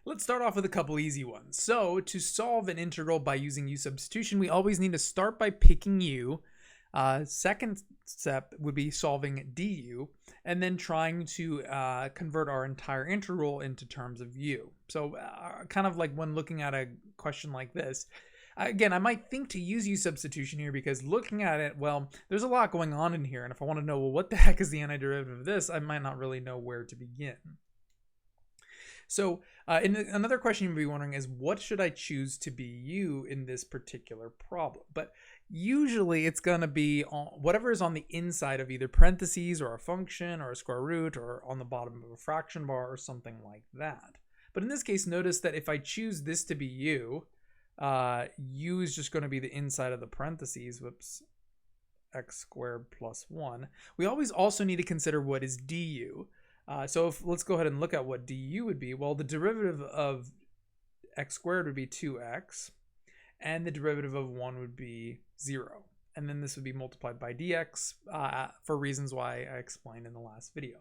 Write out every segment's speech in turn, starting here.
Let's start off with a couple easy ones. So to solve an integral by using U substitution, we always need to start by picking U. Second step would be solving du, and then trying to convert our entire integral into terms of u. So kind of like when looking at a question like this, again, I might think to use U substitution here because looking at it, well, there's a lot going on in here. And if I want to know, well, what the heck is the antiderivative of this, I might not really know where to begin. So another question you may be wondering is, what should I choose to be u in this particular problem? But usually it's going to be whatever is on the inside of either parentheses or a function or a square root or on the bottom of a fraction bar or something like that. But in this case, notice that if I choose this to be u, u is just going to be the inside of the parentheses, whoops, x squared plus 1. We always also need to consider what is du. So let's go ahead and look at what du would be. Well, the derivative of x squared would be 2x, and the derivative of 1 would be 0. And then this would be multiplied by dx for reasons why I explained in the last video.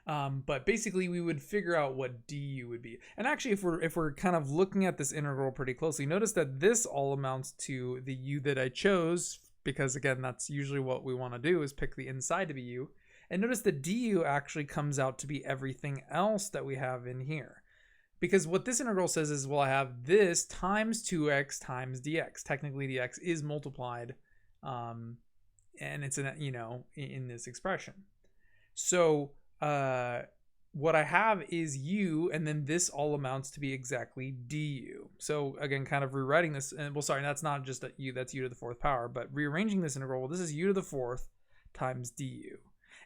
But basically, we would figure out what du would be. And actually, if we're kind of looking at this integral pretty closely, notice that this all amounts to the u that I chose, because again, that's usually what we want to do, is pick the inside to be u. And notice that du actually comes out to be everything else that we have in here. Because what this integral says is, well, I have this times 2x times dx. Technically, dx is multiplied, and it's in this expression. So what I have is u, and then this all amounts to be exactly du. So again, kind of rewriting this, and well, sorry, that's not just a u, that's u to the 4th power, but rearranging this integral, well, this is u to the 4th times du.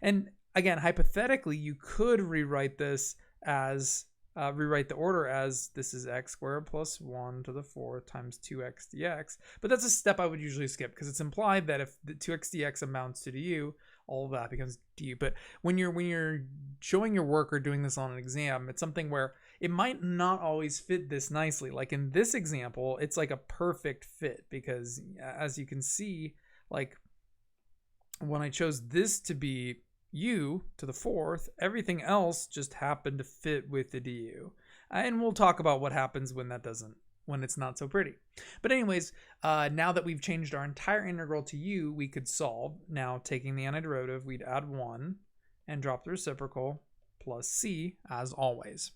And again, hypothetically, you could rewrite this as, rewrite the order as this is x squared plus 1 to the 4th times 2x dx. But that's a step I would usually skip because it's implied that if the 2x dx amounts to du, all of that becomes du. But when you're showing your work or doing this on an exam, it's something where it might not always fit this nicely. Like in this example, it's like a perfect fit because as you can see, like when I chose this to be u to the 4th, everything else just happened to fit with the du. And we'll talk about what happens when that doesn't, when it's not so pretty. But anyways, now that we've changed our entire integral to u, we could solve. Now taking the antiderivative, we'd add 1 and drop the reciprocal plus c as always.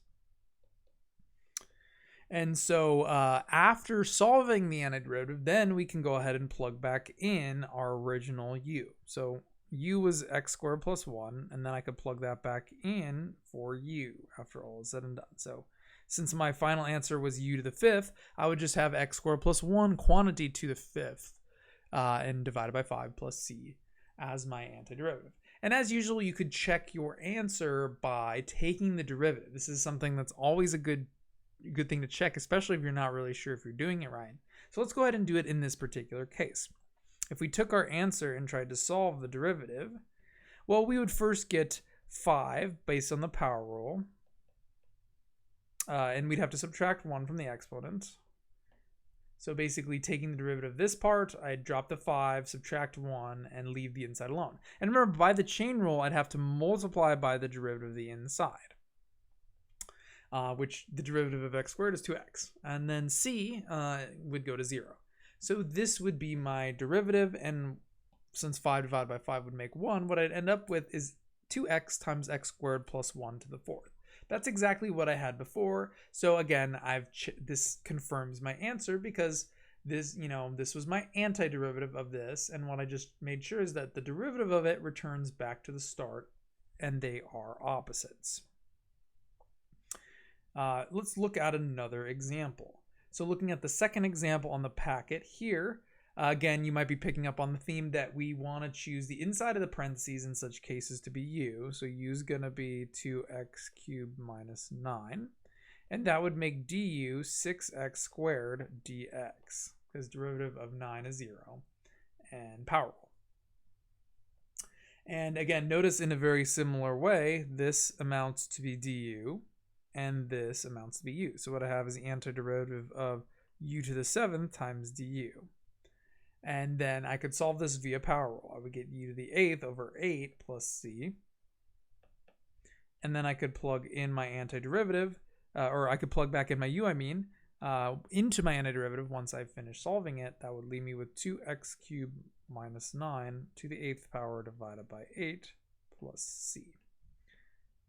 And so after solving the antiderivative, then we can go ahead and plug back in our original u. So u was x squared plus 1, and then I could plug that back in for u after all is said and done. So since my final answer was u to the 5th, I would just have x squared plus 1 quantity to the 5th and divided by 5 plus c as my antiderivative. And as usual, you could check your answer by taking the derivative. This is something that's always a good thing to check, especially if you're not really sure if you're doing it right. So let's go ahead and do it in this particular case. If we took our answer and tried to solve the derivative, well, we would first get 5 based on the power rule. And we'd have to subtract 1 from the exponent. So basically taking the derivative of this part, I'd drop the 5, subtract 1, and leave the inside alone. And remember, by the chain rule, I'd have to multiply by the derivative of the inside. Which the derivative of x squared is 2x. And then c would go to 0. So this would be my derivative, and since 5 divided by 5 would make 1, what I'd end up with is 2x times x squared plus 1 to the 4th. That's exactly what I had before. So again, this confirms my answer because this was my antiderivative of this, and what I just made sure is that the derivative of it returns back to the start, and they are opposites. Let's look at another example. So looking at the second example on the packet here, again, you might be picking up on the theme that we want to choose the inside of the parentheses in such cases to be u. So u is going to be 2x cubed minus 9. And that would make du 6x squared dx, because derivative of 9 is 0, and power rule. And again, notice in a very similar way, this amounts to be du, and this amounts to be u. So what I have is the antiderivative of u to the 7th times du. And then I could solve this via power rule. I would get u to the 8th over 8 plus c. And then I could plug in my antiderivative, or I could plug back in my u, into my antiderivative once I've finished solving it. That would leave me with 2x cubed minus 9 to the 8th power divided by 8 plus c.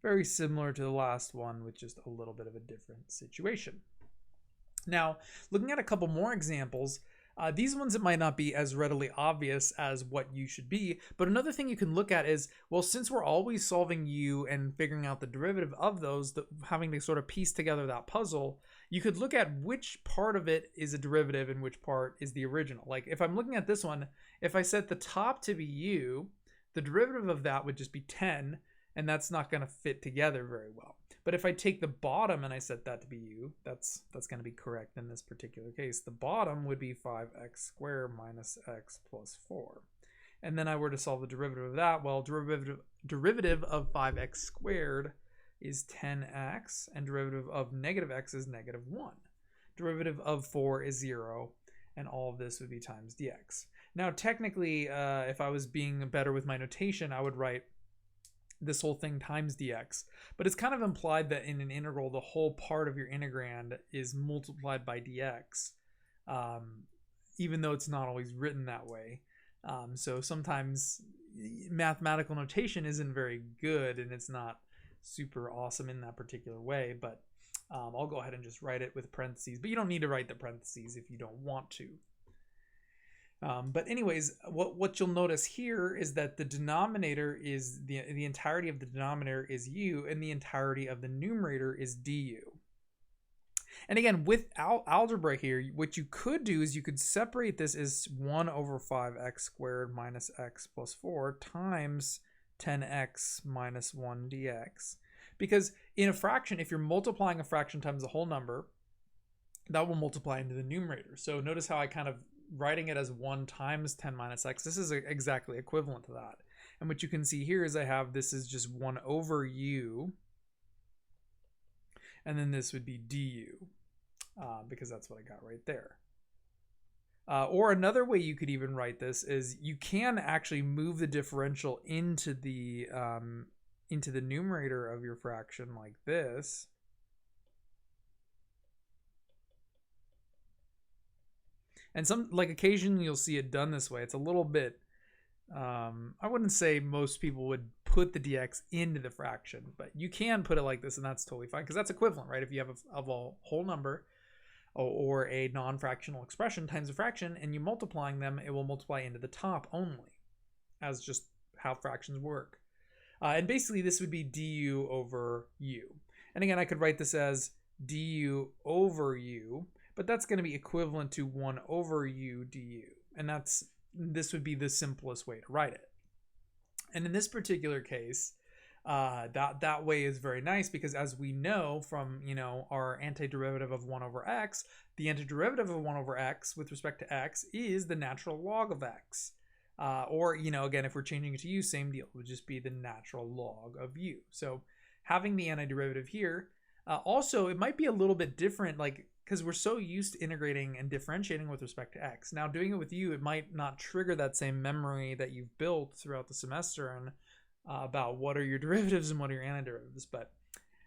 Very similar to the last one, with just a little bit of a different situation. Now, looking at a couple more examples, these ones, it might not be as readily obvious as what u should be, but another thing you can look at is, well, since we're always solving u and figuring out the derivative of those, having to sort of piece together that puzzle, you could look at which part of it is a derivative and which part is the original. Like if I'm looking at this one, if I set the top to be u, the derivative of that would just be 10, and that's not going to fit together very well. But if I take the bottom and I set that to be u, that's going to be correct in this particular case. The bottom would be 5x squared minus x plus 4. And then I were to solve the derivative of that, well, derivative of 5x squared is 10x, and derivative of negative x is negative 1. Derivative of 4 is 0, and all of this would be times dx. Now, technically, if I was being better with my notation, I would write this whole thing times dx, but it's kind of implied that in an integral, the whole part of your integrand is multiplied by dx, even though it's not always written that way. So sometimes mathematical notation isn't very good, and it's not super awesome in that particular way, but I'll go ahead and just write it with parentheses, but you don't need to write the parentheses if you don't want to. But anyways, what you'll notice here is that the denominator is the entirety of the denominator is u, and the entirety of the numerator is du. And again, without algebra here, what you could do is you could separate this as 1 over 5x squared minus x plus 4 times 10x minus 1 dx. Because in a fraction, if you're multiplying a fraction times the whole number, that will multiply into the numerator. So notice how I kind of writing it as 1 times 10 minus x, this is exactly equivalent to that. And what you can see here is I have this is just 1 over u, and then this would be du, because that's what I got right there. Or another way you could even write this is you can actually move the differential into the numerator of your fraction like this. And occasionally you'll see it done this way. It's a little bit, I wouldn't say most people would put the dx into the fraction, but you can put it like this, and that's totally fine, because that's equivalent, right? If you have a whole number or a non-fractional expression times a fraction, and you're multiplying them, it will multiply into the top only, as just how fractions work. And basically this would be du over u. And again, I could write this as du over u, but that's going to be equivalent to 1 over u du. And this would be the simplest way to write it. And in this particular case, that way is very nice, because as we know from, our antiderivative of 1 over x, the antiderivative of 1 over x with respect to x is the natural log of x. Or, again, if we're changing it to u, same deal. It would just be the natural log of u. So having the antiderivative here, also, it might be a little bit different, because we're so used to integrating and differentiating with respect to x. Now, doing it with u, it might not trigger that same memory that you've built throughout the semester and about what are your derivatives and what are your antiderivatives. But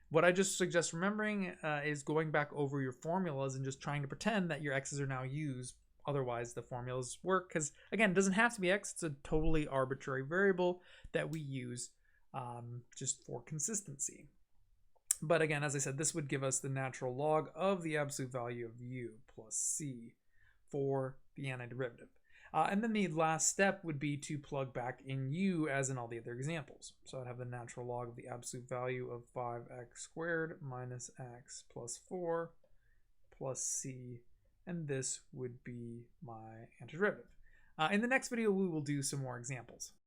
what I just suggest remembering is going back over your formulas and just trying to pretend that your x's are now u's. Otherwise, the formulas work, because, again, it doesn't have to be x. It's a totally arbitrary variable that we use just for consistency. But again, as I said, this would give us the natural log of the absolute value of u plus c for the antiderivative. And then the last step would be to plug back in u as in all the other examples. So I'd have the natural log of the absolute value of 5x squared minus x plus 4 plus c, and this would be my antiderivative. In the next video, we will do some more examples.